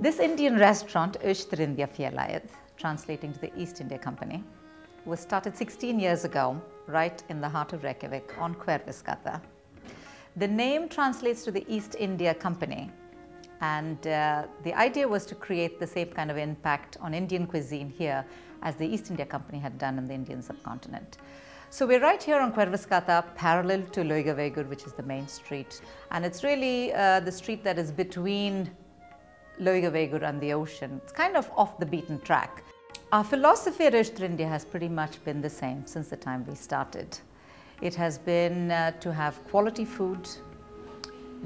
This Indian restaurant, Austur-Indíafjelagið, translating to the East India Company, was started 16 years ago, right in the heart of Reykjavik on Hverfisgata. The name translates to the East India Company, and the idea was to create the same kind of impact on Indian cuisine here as the East India Company had done in the Indian subcontinent. So we're right here on Hverfisgata, parallel to Laugavegur, which is the main street, and it's really the street that is between Laugavegur and the ocean. It's kind of off the beaten track. Our philosophy at Austur-India has pretty much been the same since the time we started. It has been to have quality food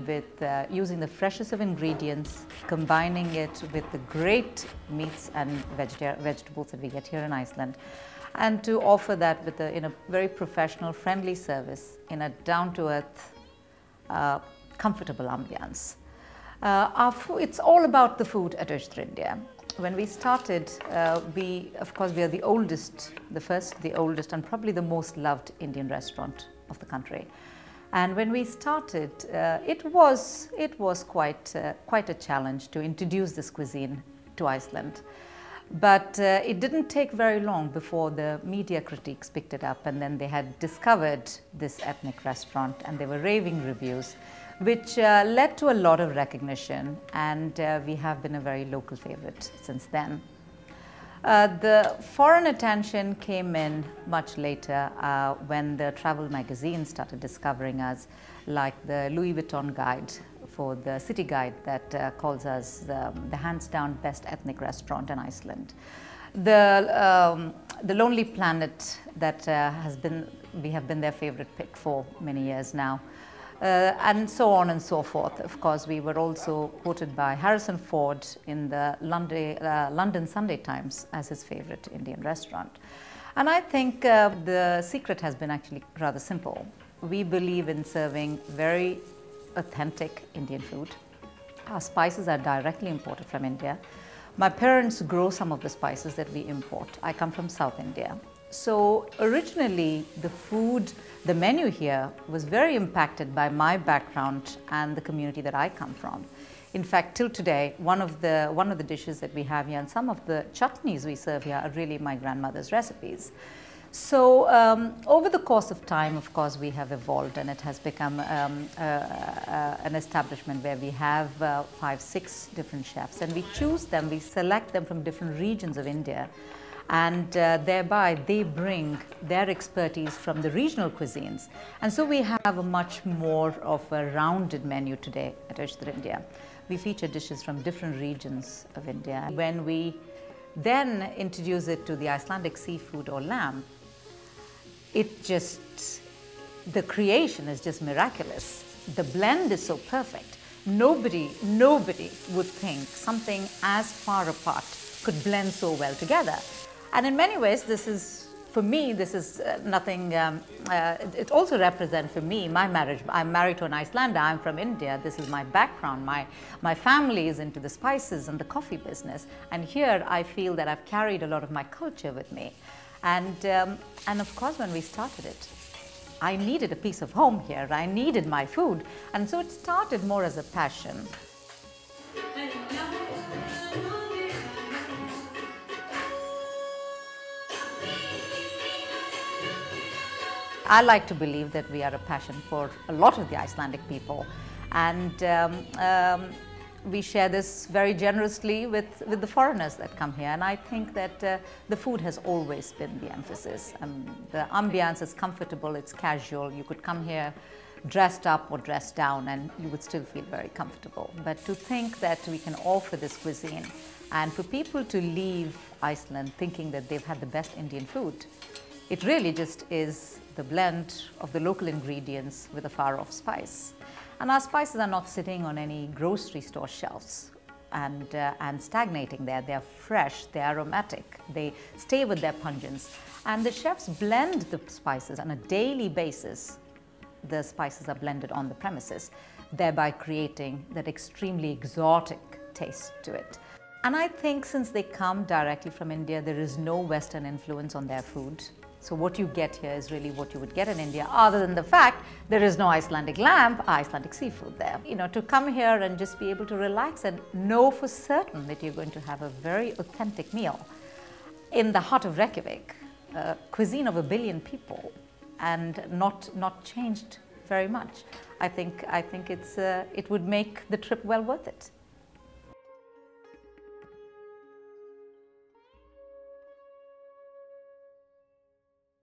with using the freshest of ingredients, combining it with the great meats and vegetables that we get here in Iceland, and to offer that with in a very professional, friendly service in a down-to-earth, comfortable ambience. It's all about the food at Austur-India. When we started, we are the oldest, the oldest, and probably the most loved Indian restaurant of the country. And when we started, it was quite a challenge to introduce this cuisine to Iceland. But it didn't take very long before the media critiques picked it up, and then they had discovered this ethnic restaurant, and they were raving reviews, which led to a lot of recognition, and we have been a very local favorite since then. The foreign attention came in much later when the travel magazines started discovering us, like the Louis Vuitton guide for the city guide that calls us the hands-down best ethnic restaurant in Iceland. The Lonely Planet that we have been their favorite pick for many years now. And so on and so forth. Of course, we were also quoted by Harrison Ford in the London Sunday Times as his favorite Indian restaurant. And I think the secret has been actually rather simple. We believe in serving very authentic Indian food. Our spices are directly imported from India. My parents grow some of the spices that we import. I come from South India. So originally, the menu here was very impacted by my background and the community that I come from. In fact, till today, one of the dishes that we have here and some of the chutneys we serve here are really my grandmother's recipes. So over the course of time, of course, we have evolved, and it has become an establishment where we have 5, 6 different chefs, and we choose them, we select them from different regions of India. And thereby they bring their expertise from the regional cuisines. And so we have a much more of a rounded menu today at Austur-India. We feature dishes from different regions of India. When we then introduce it to the Icelandic seafood or lamb, the creation is just miraculous. The blend is so perfect. Nobody would think something as far apart could blend so well together. And in many ways, for me, this is nothing, it also represents for me, my marriage. I'm married to an Icelander, I'm from India, this is my background, my family is into the spices and the coffee business. And here I feel that I've carried a lot of my culture with me. And of course, when we started it, I needed a piece of home here, I needed my food. And so it started more as a passion. I like to believe that we are a passion for a lot of the Icelandic people, and we share this very generously with the foreigners that come here. And I think that the food has always been the emphasis. The ambiance is comfortable, it's casual. You could come here dressed up or dressed down and you would still feel very comfortable. But to think that we can offer this cuisine and for people to leave Iceland thinking that they've had the best Indian food, it really just is the blend of the local ingredients with a far-off spice. And our spices are not sitting on any grocery store shelves and stagnating there. They are fresh, they are aromatic, they stay with their pungence. And the chefs blend the spices on a daily basis. The spices are blended on the premises, thereby creating that extremely exotic taste to it. And I think since they come directly from India, there is no Western influence on their food. So what you get here is really what you would get in India, other than the fact there is no Icelandic lamb, Icelandic seafood there. You know, to come here and just be able to relax and know for certain that you're going to have a very authentic meal in the heart of Reykjavik, cuisine of 1 billion people, and not changed very much. I think it would make the trip well worth it.